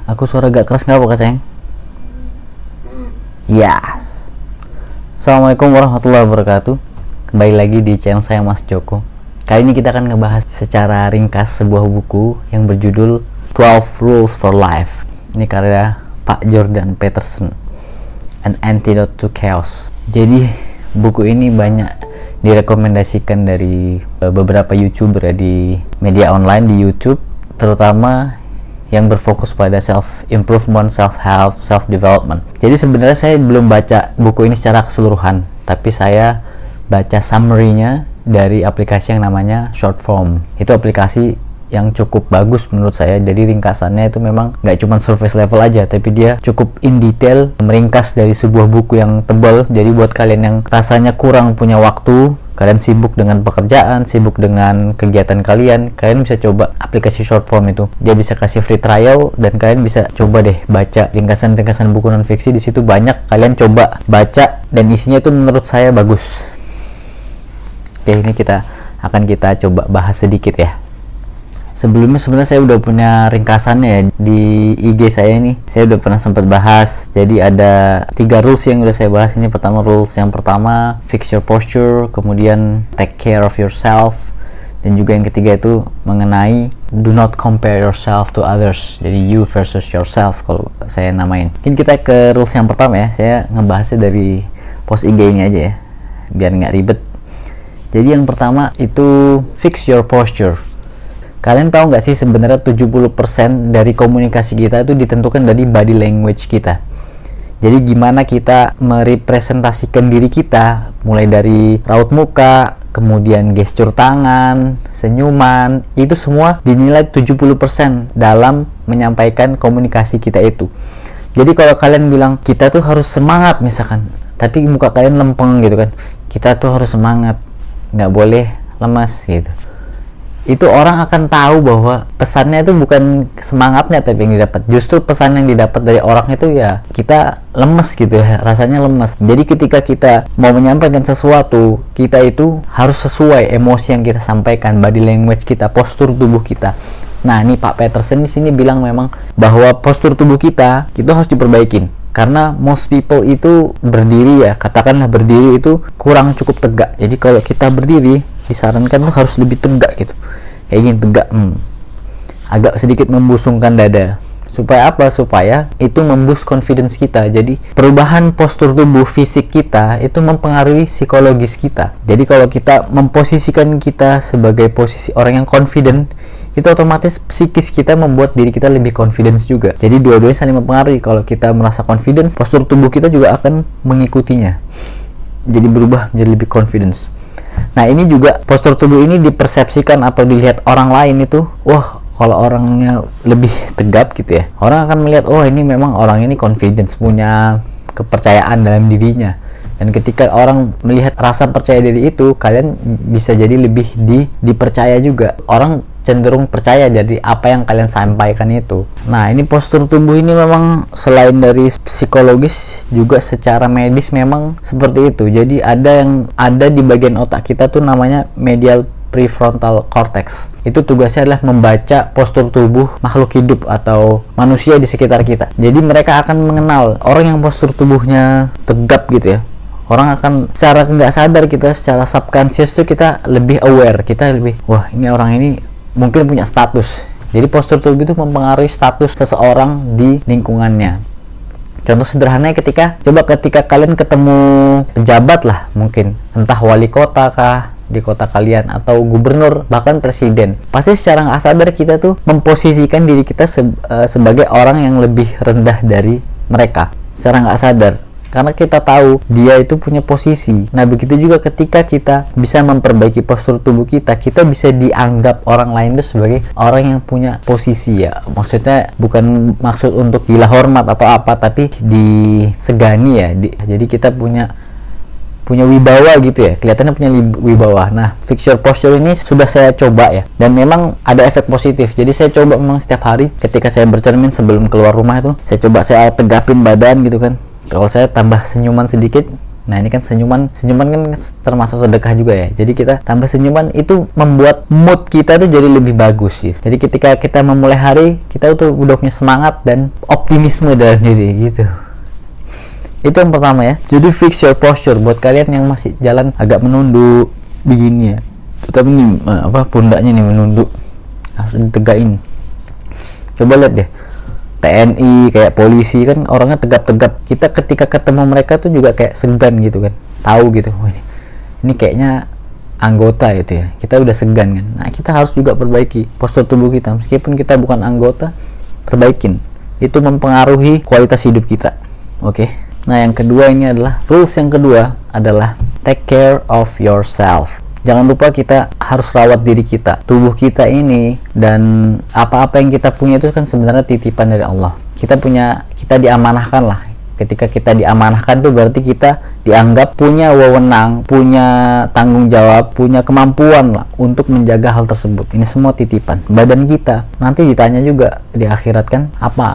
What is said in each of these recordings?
Aku suara gak keras nggak apa sayang? Yes. Assalamualaikum warahmatullahi wabarakatuh. Kembali lagi di channel saya Mas Joko. Kali ini kita akan ngebahas secara ringkas sebuah buku yang berjudul 12 Rules for Life. Ini karya Pak Jordan Peterson, An Antidote to Chaos. Jadi buku ini banyak direkomendasikan dari beberapa YouTuber di media online di YouTube, terutama yang berfokus pada self improvement, self help, self development. Jadi sebenarnya saya belum baca buku ini secara keseluruhan, tapi saya baca summary-nya dari aplikasi yang namanya Shortform. Itu aplikasi yang cukup bagus menurut saya. Jadi ringkasannya itu memang nggak cuma surface level aja, tapi dia cukup in detail, meringkas dari sebuah buku yang tebal. Jadi buat kalian yang rasanya kurang punya waktu, kalian sibuk dengan pekerjaan, sibuk dengan kegiatan kalian bisa coba aplikasi Shortform itu. Dia bisa kasih free trial dan kalian bisa coba deh baca ringkasan-ringkasan buku non fiksi. Di situ banyak, kalian coba baca dan isinya itu menurut saya bagus. Oke, ini kita coba bahas sedikit ya. Sebelumnya sebenarnya saya udah punya ringkasannya ya, di IG saya nih. Saya udah pernah sempat bahas. Jadi ada 3 rules yang udah saya bahas. Ini rules yang pertama, fix your posture, kemudian take care of yourself, dan juga yang ketiga itu mengenai do not compare yourself to others. Jadi you versus yourself kalau saya namain. Mungkin kita ke rules yang pertama ya. Saya ngebahasnya dari post IG ini aja ya, biar nggak ribet. Jadi yang pertama itu fix your posture. Kalian tahu nggak sih sebenarnya 70% dari komunikasi kita itu ditentukan dari body language kita. Jadi gimana kita merepresentasikan diri kita, mulai dari raut muka, kemudian gestur tangan, senyuman, itu semua dinilai 70% dalam menyampaikan komunikasi kita itu. Jadi kalau kalian bilang kita tuh harus semangat misalkan, tapi muka kalian lempeng gitu kan, kita tuh harus semangat, nggak boleh lemas gitu. Itu orang akan tahu bahwa pesannya itu bukan semangatnya tapi yang didapat, justru pesan yang didapat dari orang itu ya kita lemes gitu ya, rasanya lemes. Jadi ketika kita mau menyampaikan sesuatu, kita itu harus sesuai emosi yang kita sampaikan, body language kita, postur tubuh kita. Nah ini Pak Peterson di sini bilang memang bahwa postur tubuh kita itu harus diperbaikin, karena most people itu berdiri ya, katakanlah berdiri itu kurang cukup tegak. Jadi kalau kita berdiri disarankan tuh harus lebih tegak gitu, kayak gini tegak, agak sedikit membusungkan dada. Supaya apa? Supaya itu memboost confidence kita. Jadi perubahan postur tubuh fisik kita itu mempengaruhi psikologis kita. Jadi kalau kita memposisikan kita sebagai posisi orang yang confident, itu otomatis psikis kita membuat diri kita lebih confidence juga. Jadi dua-duanya saling mempengaruhi. Kalau kita merasa confidence, postur tubuh kita juga akan mengikutinya, jadi berubah menjadi lebih confidence. Nah ini juga postur tubuh ini dipersepsikan atau dilihat orang lain itu, wah kalau orangnya lebih tegap gitu ya, orang akan melihat oh ini memang orang ini confidence, punya kepercayaan dalam dirinya. Dan ketika orang melihat rasa percaya diri itu, kalian bisa jadi lebih dipercaya juga. Orang cenderung percaya jadi apa yang kalian sampaikan itu. Nah ini postur tubuh ini memang selain dari psikologis juga secara medis memang seperti itu. Jadi ada yang ada di bagian otak kita tuh namanya medial prefrontal cortex. Itu tugasnya adalah membaca postur tubuh makhluk hidup atau manusia di sekitar kita. Jadi mereka akan mengenal orang yang postur tubuhnya tegap gitu ya. Orang akan secara nggak sadar, kita secara subconscious tuh kita lebih aware, kita lebih wah ini orang ini mungkin punya status. Jadi postur tubuh itu mempengaruhi status seseorang di lingkungannya. Contoh sederhananya ketika kalian ketemu pejabat lah, mungkin entah wali kota kah di kota kalian, atau gubernur, bahkan presiden, pasti secara nggak sadar kita tuh memposisikan diri kita sebagai orang yang lebih rendah dari mereka secara nggak sadar, karena kita tahu dia itu punya posisi. Nah begitu juga ketika kita bisa memperbaiki postur tubuh kita, kita bisa dianggap orang lain itu sebagai orang yang punya posisi ya. Maksudnya bukan maksud untuk gila hormat atau apa, tapi disegani ya. Jadi kita punya wibawa gitu ya, kelihatannya punya wibawa. Nah fix your posture ini sudah saya coba ya, dan memang ada efek positif. Jadi saya coba memang setiap hari ketika saya bercermin sebelum keluar rumah itu, saya coba saya tegapin badan gitu kan. Kalau saya tambah senyuman sedikit, Nah ini kan senyuman kan termasuk sedekah juga ya. Jadi kita tambah senyuman itu membuat mood kita tuh jadi lebih bagus gitu. Jadi ketika kita memulai hari, kita tuh udah punya semangat dan optimisme dalam diri gitu. Itu yang pertama ya. Jadi fix your posture buat kalian yang masih jalan agak menunduk begini ya. Tapi ini pundaknya nih menunduk, harus ditegain. Coba lihat deh, TNI kayak polisi kan orangnya tegap-tegap. Kita ketika ketemu mereka tuh juga kayak segan gitu kan, tahu gitu, oh, ini kayaknya anggota gitu ya, kita udah segan kan. Nah kita harus juga perbaiki postur tubuh kita, meskipun kita bukan anggota, perbaikin. Itu mempengaruhi kualitas hidup kita. Oke. Nah yang kedua ini adalah rules yang kedua adalah take care of yourself. Jangan lupa kita harus rawat diri kita, tubuh kita ini, dan apa-apa yang kita punya itu kan sebenarnya titipan dari Allah. Kita diamanahkan lah. Ketika kita diamanahkan tuh berarti kita dianggap punya wewenang, punya tanggung jawab, punya kemampuan lah untuk menjaga hal tersebut. Ini semua titipan. Badan kita nanti ditanya juga di akhirat kan,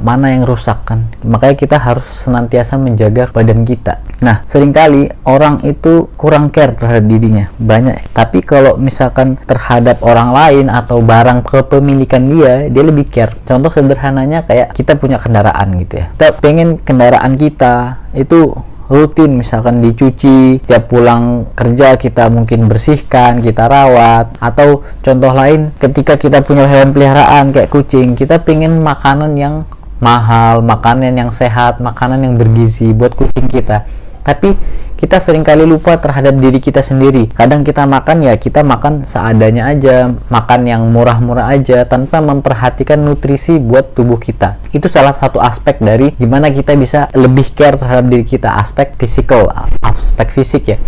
mana yang rusak kan. Makanya kita harus senantiasa menjaga badan kita. Nah, seringkali orang itu kurang care terhadap dirinya, banyak. Tapi kalau misalkan terhadap orang lain atau barang kepemilikan dia lebih care. Contoh sederhananya kayak kita punya kendaraan gitu ya. Kita pengen kendaraan kita itu rutin misalkan dicuci, setiap pulang kerja kita mungkin bersihkan, kita rawat. Atau contoh lain, ketika kita punya hewan peliharaan kayak kucing, kita pengen makanan yang mahal, makanan yang sehat, makanan yang bergizi buat kucing kita. Tapi kita seringkali lupa terhadap diri kita sendiri. Kadang kita makan ya kita makan seadanya aja, makan yang murah-murah aja tanpa memperhatikan nutrisi buat tubuh kita. Itu salah satu aspek dari gimana kita bisa lebih care terhadap diri kita, aspek physical, aspek fisik ya.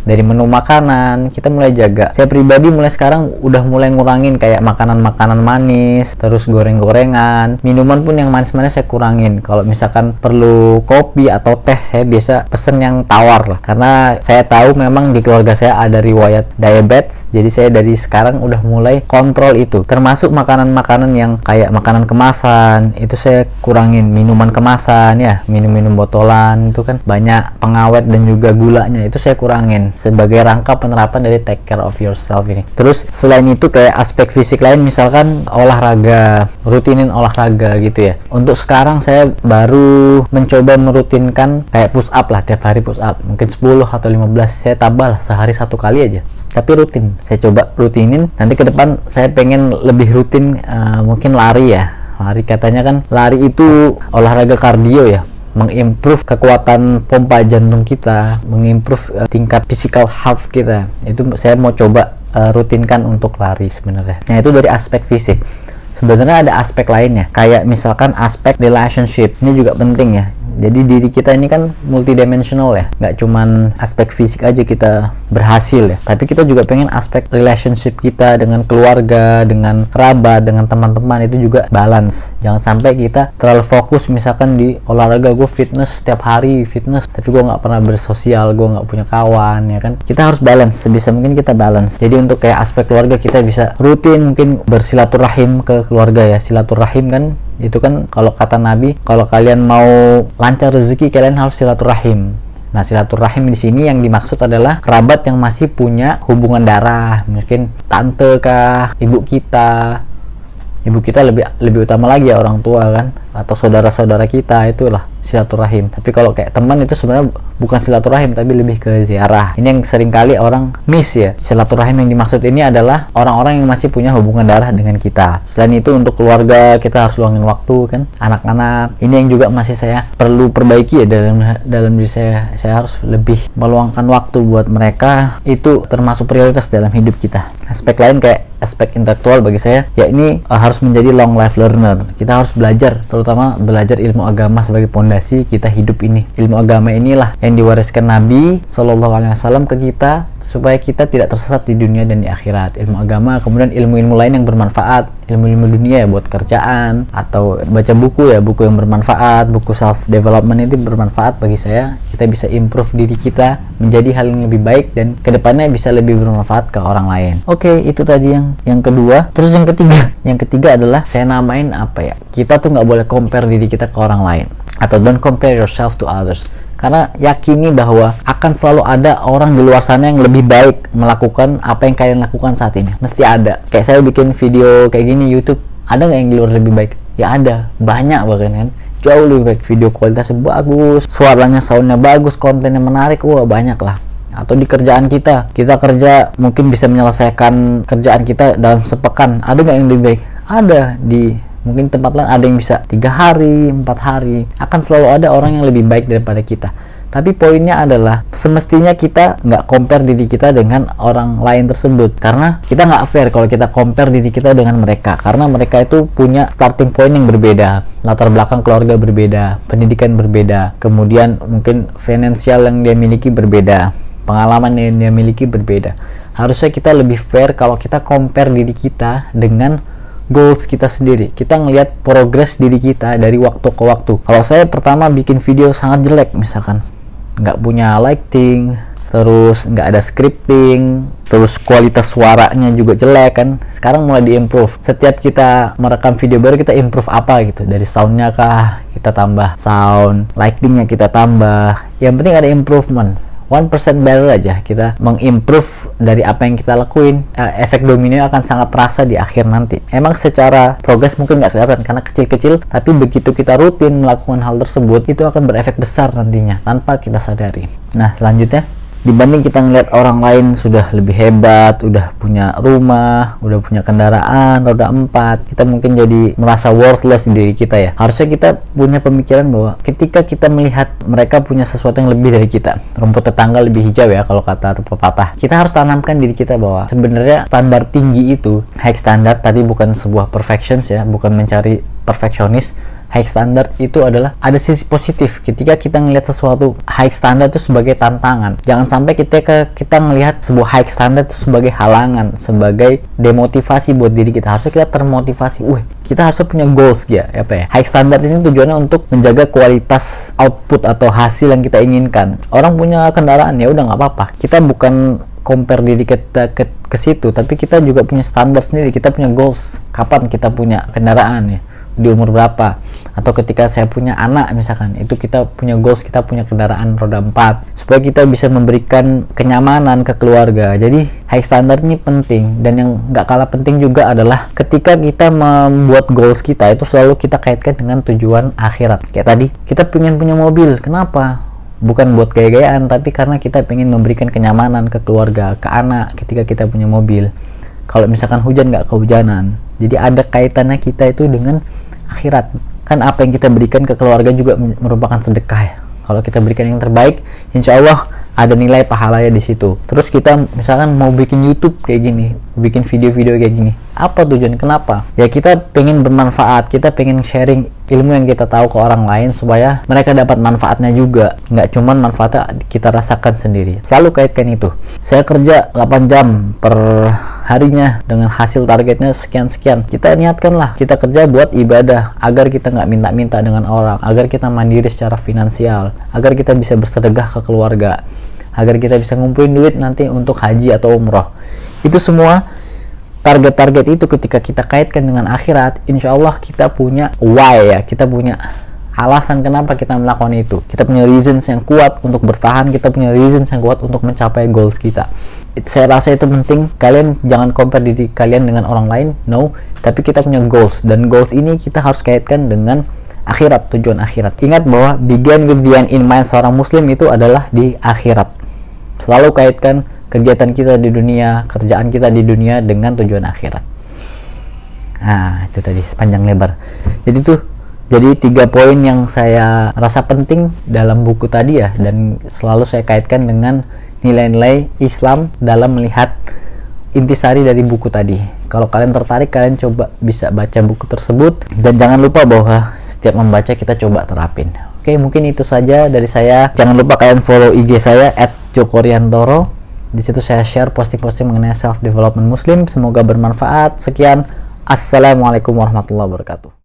Dari menu makanan kita mulai jaga. Saya pribadi mulai sekarang udah mulai ngurangin kayak makanan-makanan manis, terus goreng-gorengan. Minuman pun yang manis-manis saya kurangin. Kalau misalkan perlu kopi atau teh, saya biasa pesen yang tawar lah. Karena saya tahu memang di keluarga saya ada riwayat diabetes. Jadi saya dari sekarang udah mulai kontrol itu. Termasuk makanan-makanan yang kayak makanan kemasan, itu saya kurangin. Minuman kemasan ya, minum-minum botolan itu kan banyak pengawet dan juga gulanya, itu saya kurangin sebagai rangka penerapan dari take care of yourself ini. Terus selain itu kayak aspek fisik lain, misalkan olahraga, rutinin olahraga gitu ya. Untuk sekarang saya baru mencoba merutinkan kayak push up lah, tiap hari push up mungkin 10 atau 15, saya tambah lah sehari 1 kali aja, tapi rutin. Saya coba rutinin, nanti ke depan saya pengen lebih rutin, mungkin lari ya. Lari katanya kan lari itu olahraga kardio ya, mengimprove kekuatan pompa jantung kita, mengimprove tingkat physical health kita. Itu saya mau coba rutinkan untuk lari sebenarnya. Nah itu dari aspek fisik. Sebenarnya ada aspek lainnya, kayak misalkan aspek relationship. Ini juga penting ya. Jadi diri kita ini kan multidimensional ya, nggak cuman aspek fisik aja kita berhasil ya, tapi kita juga pengen aspek relationship kita dengan keluarga, dengan kerabat, dengan teman-teman itu juga balance. Jangan sampai kita terlalu fokus misalkan di olahraga, gue fitness setiap hari fitness, tapi gue nggak pernah bersosial, gue nggak punya kawan ya kan. Kita harus balance, sebisa mungkin kita balance. Jadi untuk kayak aspek keluarga kita bisa rutin mungkin bersilaturahim ke keluarga ya. Silaturahim kan itu kan kalau kata Nabi, kalau kalian mau lancar rezeki kalian harus silaturahim. Nah, silaturahim di sini yang dimaksud adalah kerabat yang masih punya hubungan darah, mungkin tante kah, ibu kita lebih utama lagi ya, orang tua kan, atau saudara-saudara kita, itulah silaturahim. Tapi kalau kayak teman itu sebenarnya bukan silaturahim tapi lebih ke ziarah. Ini yang seringkali orang miss ya. Silaturahim yang dimaksud ini adalah orang-orang yang masih punya hubungan darah dengan kita. Selain itu untuk keluarga kita harus luangin waktu kan, anak-anak. Ini yang juga masih saya perlu perbaiki ya dalam diri saya. Saya harus lebih meluangkan waktu buat mereka. Itu termasuk prioritas dalam hidup kita. Aspek lain kayak aspek intelektual bagi saya, ya ini harus menjadi long life learner. Kita harus belajar, terutama belajar ilmu agama sebagai pondasi kita hidup ini. Ilmu agama inilah yang diwariskan Nabi SAW ke kita supaya kita tidak tersesat di dunia dan di akhirat. Ilmu agama, kemudian ilmu-ilmu lain yang bermanfaat, ilmu-ilmu dunia ya buat kerjaan, atau baca buku ya, buku yang bermanfaat, buku self development itu bermanfaat bagi saya. Kita bisa improve diri kita menjadi hal yang lebih baik dan kedepannya bisa lebih bermanfaat ke orang lain. Oke, itu tadi yang kedua. Terus yang ketiga adalah saya namain apa ya, kita tuh nggak boleh compare diri kita ke orang lain. atau don't compare yourself to others. Karena yakini bahwa akan selalu ada orang di luar sana yang lebih baik melakukan apa yang kalian lakukan saat ini. Mesti ada. Kayak saya bikin video kayak gini YouTube, ada nggak yang di luar lebih baik? Ya ada, banyak bahkan kan. Jauh lebih baik, video kualitasnya bagus, suaranya, soundnya bagus, kontennya menarik, wah banyak lah. Atau di kerjaan kita kerja mungkin bisa menyelesaikan kerjaan kita dalam sepekan, ada nggak yang lebih baik? Ada. Di mungkin tempat lain ada yang bisa 3 hari, 4 hari. Akan selalu ada orang yang lebih baik daripada kita. Tapi poinnya adalah semestinya kita nggak compare diri kita dengan orang lain tersebut, karena kita nggak fair kalau kita compare diri kita dengan mereka, karena mereka itu punya starting point yang berbeda, latar belakang keluarga berbeda, pendidikan berbeda, kemudian mungkin finansial yang dia miliki berbeda, pengalaman yang dia miliki berbeda. Harusnya kita lebih fair kalau kita compare diri kita dengan goals kita sendiri. Kita ngelihat progres diri kita dari waktu ke waktu. Kalau saya pertama bikin video sangat jelek, misalkan nggak punya lighting, terus nggak ada scripting, terus kualitas suaranya juga jelek kan. Sekarang mulai diimprove. Setiap kita merekam video baru, kita improve apa gitu, dari soundnya kah kita tambah sound, lightingnya kita tambah, yang penting ada improvement. 1% better aja kita mengimprove dari apa yang kita lakuin, efek domino akan sangat terasa di akhir nanti. Emang secara progres mungkin nggak kelihatan karena kecil-kecil, tapi begitu kita rutin melakukan hal tersebut, itu akan berefek besar nantinya tanpa kita sadari. Nah, selanjutnya, dibanding kita ngeliat orang lain sudah lebih hebat, udah punya rumah, udah punya kendaraan roda 4, kita mungkin jadi merasa worthless di diri kita ya. Harusnya kita punya pemikiran bahwa ketika kita melihat mereka punya sesuatu yang lebih dari kita, rumput tetangga lebih hijau ya kalau kata pepatah, kita harus tanamkan diri kita bahwa sebenarnya standar tinggi itu high standard, tapi bukan sebuah perfections ya, bukan mencari perfeksionis. High standard itu adalah ada sisi positif ketika kita ngelihat sesuatu high standard itu sebagai tantangan. Jangan sampai kita ngelihat sebuah high standard itu sebagai halangan, sebagai demotivasi buat diri kita. Harusnya kita termotivasi. Kita harusnya punya goals ya, apa ya? High standard ini tujuannya untuk menjaga kualitas output atau hasil yang kita inginkan. Orang punya kendaraan ya udah nggak apa-apa. Kita bukan compare diri kita ke situ, tapi kita juga punya standar sendiri. Kita punya goals. Kapan kita punya kendaraan ya? Di umur berapa, atau ketika saya punya anak misalkan, itu kita punya goals, kita punya kendaraan roda 4 supaya kita bisa memberikan kenyamanan ke keluarga. Jadi high standard ini penting, dan yang nggak kalah penting juga adalah ketika kita membuat goals kita itu selalu kita kaitkan dengan tujuan akhirat. Kayak tadi kita pengen punya mobil, kenapa? Bukan buat gaya-gayaan, tapi karena kita pengen memberikan kenyamanan ke keluarga, ke anak ketika kita punya mobil. Kalau misalkan hujan, nggak kehujanan. Jadi ada kaitannya kita itu dengan akhirat. Kan apa yang kita berikan ke keluarga juga merupakan sedekah ya. Kalau kita berikan yang terbaik, insya Allah ada nilai pahalanya di situ. Terus kita misalkan mau bikin YouTube kayak gini, bikin video-video kayak gini, apa tujuan? Kenapa? Ya kita pengen bermanfaat, kita pengen sharing ilmu yang kita tahu ke orang lain supaya mereka dapat manfaatnya juga. Nggak cuman manfaatnya kita rasakan sendiri. Selalu kaitkan itu. Saya kerja 8 jam per harinya dengan hasil targetnya sekian-sekian. Kita niatkanlah kita kerja buat ibadah, agar kita nggak minta-minta dengan orang, agar kita mandiri secara finansial, agar kita bisa bersedekah ke keluarga, agar kita bisa ngumpulin duit nanti untuk haji atau umroh. Itu semua target-target itu ketika kita kaitkan dengan akhirat, insya Allah kita punya why ya, kita punya alasan kenapa kita melakukan itu. Kita punya reasons yang kuat untuk bertahan, kita punya reasons yang kuat untuk mencapai goals kita. Saya rasa itu penting. Kalian jangan compare diri kalian dengan orang lain, no, tapi kita punya goals, dan goals ini kita harus kaitkan dengan akhirat, tujuan akhirat. Ingat bahwa begin with the end in mind seorang muslim itu adalah di akhirat. Selalu kaitkan kegiatan kita di dunia, kerjaan kita di dunia dengan tujuan akhirat. Nah, itu tadi panjang lebar. Jadi 3 poin yang saya rasa penting dalam buku tadi ya, dan selalu saya kaitkan dengan nilai-nilai Islam dalam melihat intisari dari buku tadi. Kalau kalian tertarik, kalian coba bisa baca buku tersebut, dan jangan lupa bahwa setiap membaca kita coba terapin. Oke, mungkin itu saja dari saya. Jangan lupa kalian follow IG saya @jokoriantoro. Di situ saya share posting-posting mengenai self development muslim. Semoga bermanfaat. Sekian. Assalamualaikum warahmatullahi wabarakatuh.